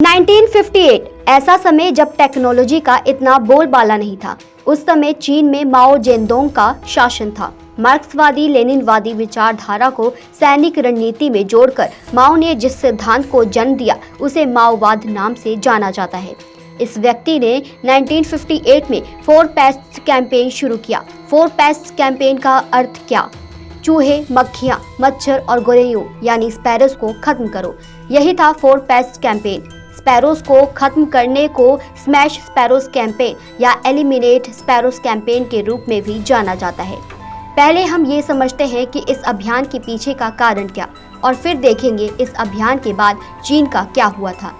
1958 ऐसा समय जब टेक्नोलॉजी का इतना बोलबाला नहीं था। उस समय चीन में माओ जेडोंग का शासन था। मार्क्सवादी लेनिनवादी विचारधारा को सैनिक रणनीति में जोड़कर माओ ने जिस सिद्धांत को जन्म दिया उसे माओवाद नाम से जाना जाता है। इस व्यक्ति ने 1958 में 4 पेस्ट कैंपेन शुरू किया। 4 पेस्ट कैंपेन का अर्थ क्या? चूहे, मक्खियां, मच्छर और गोरैयों यानी स्पैरोज को खत्म करो। यही था 4 पेस्ट कैंपेन। स्पैरोज को खत्म करने को स्मैश स्पैरोज कैंपेन या एलिमिनेट स्पैरोज कैंपेन के रूप में भी जाना जाता है। पहले हम ये समझते हैं कि इस अभियान के पीछे का कारण क्या, और फिर देखेंगे इस अभियान के बाद चीन का क्या हुआ था।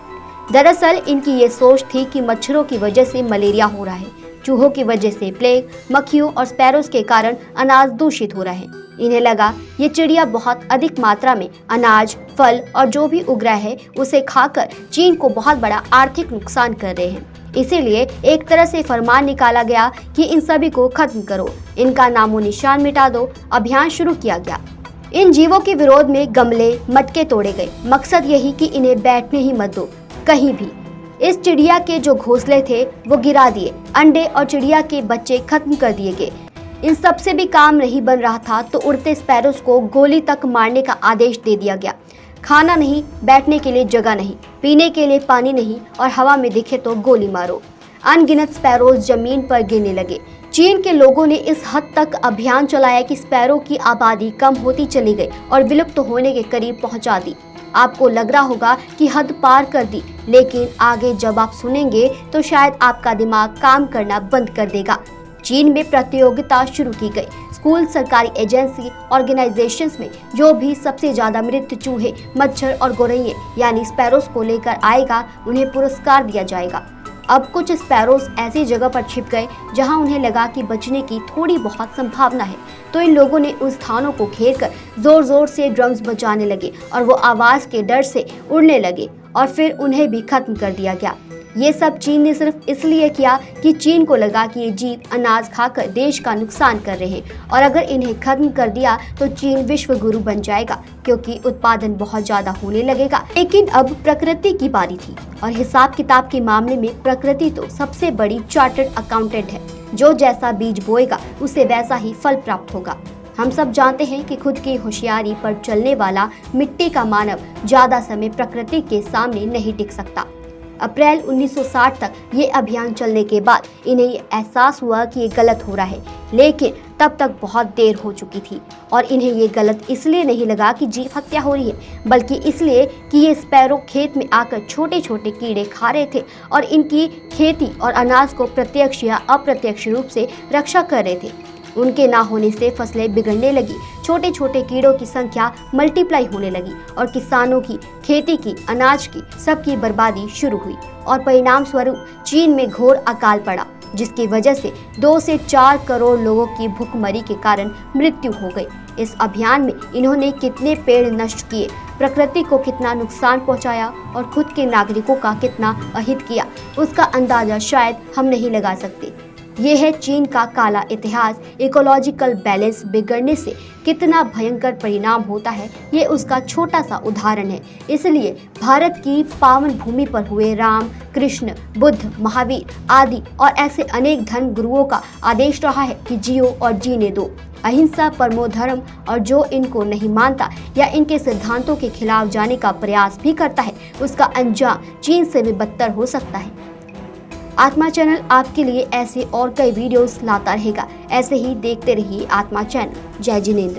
दरअसल इनकी ये सोच थी कि मच्छरों की वजह से मलेरिया हो रहा है, चूहों की वजह से प्लेग, मक्खियों और स्पैरोज के कारण अनाज दूषित हो रहा है। इन्हें लगा ये चिड़िया बहुत अधिक मात्रा में अनाज, फल और जो भी उग रहा है उसे खाकर चीन को बहुत बड़ा आर्थिक नुकसान कर रहे हैं। इसीलिए एक तरह से फरमान निकाला गया कि इन सभी को खत्म करो, इनका नामो निशान मिटा दो। अभियान शुरू किया गया। इन जीवों के विरोध में गमले, मटके तोड़े गए। मकसद यही कि इन्हें बैठने ही मत दो कहीं भी। इस चिड़िया के जो घोंसले थे वो गिरा दिए, अंडे और चिड़िया के बच्चे खत्म कर दिए गए। इन सब से भी काम नहीं बन रहा था तो उड़ते स्पैरोज को गोली तक मारने का आदेश दे दिया गया। खाना नहीं, बैठने के लिए जगह नहीं, पीने के लिए पानी नहीं और हवा में दिखे तो गोली मारो। अनगिनत स्पैरोज जमीन पर गिरने लगे। चीन के लोगों ने इस हद तक अभियान चलाया कि स्पैरो की आबादी कम होती चली गई और विलुप्त होने के करीब पहुंचा दी। आपको लग रहा होगा कि हद पार कर दी, लेकिन आगे जब आप सुनेंगे तो शायद आपका दिमाग काम करना बंद कर देगा। चीन में प्रतियोगिता शुरू की गई। स्कूल, सरकारी एजेंसी, ऑर्गेनाइजेशंस में जो भी सबसे ज्यादा मृत चूहे, मच्छर और गोरैये यानी स्पैरोज को लेकर आएगा उन्हें पुरस्कार दिया जाएगा। अब कुछ स्पैरोज ऐसी जगह पर छिप गए जहां उन्हें लगा कि बचने की थोड़ी बहुत संभावना है, तो इन लोगों ने उन स्थानों को घेरकर जोर जोर से ड्रम्स बजाने लगे और वो आवाज के डर से उड़ने लगे और फिर उन्हें भी खत्म कर दिया गया। ये सब चीन ने सिर्फ इसलिए किया कि चीन को लगा कि ये जीव अनाज खाकर देश का नुकसान कर रहे हैं और अगर इन्हें खत्म कर दिया तो चीन विश्व गुरु बन जाएगा, क्योंकि उत्पादन बहुत ज्यादा होने लगेगा। लेकिन अब प्रकृति की बारी थी और हिसाब किताब के मामले में प्रकृति तो सबसे बड़ी चार्टर्ड अकाउंटेंट है। जो जैसा बीज बोएगा उसे वैसा ही फल प्राप्त होगा। हम सब जानते हैं कि खुद की होशियारी पर चलने वाला मिट्टी का मानव ज्यादा समय प्रकृति के सामने नहीं टिक सकता। अप्रैल 1960 तक ये अभियान चलने के बाद इन्हें ये एहसास हुआ कि ये गलत हो रहा है, लेकिन तब तक बहुत देर हो चुकी थी। और इन्हें ये गलत इसलिए नहीं लगा कि जीव हत्या हो रही है, बल्कि इसलिए कि ये स्पैरो खेत में आकर छोटे छोटे कीड़े खा रहे थे और इनकी खेती और अनाज को प्रत्यक्ष या अप्रत्यक्ष रूप से रक्षा कर रहे थे। उनके ना होने से फसलें बिगड़ने लगी, छोटे छोटे कीड़ों की संख्या मल्टीप्लाई होने लगी और किसानों की, खेती की, अनाज की, सबकी बर्बादी शुरू हुई और परिणाम स्वरूप चीन में घोर अकाल पड़ा, जिसकी वजह से 2 से 4 करोड़ लोगों की भूखमरी के कारण मृत्यु हो गई। इस अभियान में इन्होंने कितने पेड़ नष्ट किए, प्रकृति को कितना नुकसान पहुंचाया और खुद के नागरिकों का कितना अहित किया, उसका अंदाजा शायद हम नहीं लगा सकते। ये है चीन का काला इतिहास। इकोलॉजिकल बैलेंस बिगड़ने से कितना भयंकर परिणाम होता है, ये उसका छोटा सा उदाहरण है। इसलिए भारत की पावन भूमि पर हुए राम, कृष्ण, बुद्ध, महावीर आदि और ऐसे अनेक धर्म गुरुओं का आदेश रहा है कि जियो और जीने दो। अहिंसा परमो धर्म, और जो इनको नहीं मानता या इनके सिद्धांतों के खिलाफ जाने का प्रयास भी करता है उसका अंजाम चीन से भी बदतर हो सकता है। आत्मा चैनल आपके लिए ऐसे और कई वीडियोस लाता रहेगा। ऐसे ही देखते रहिए आत्मा चैनल। जय जिनेंद्र।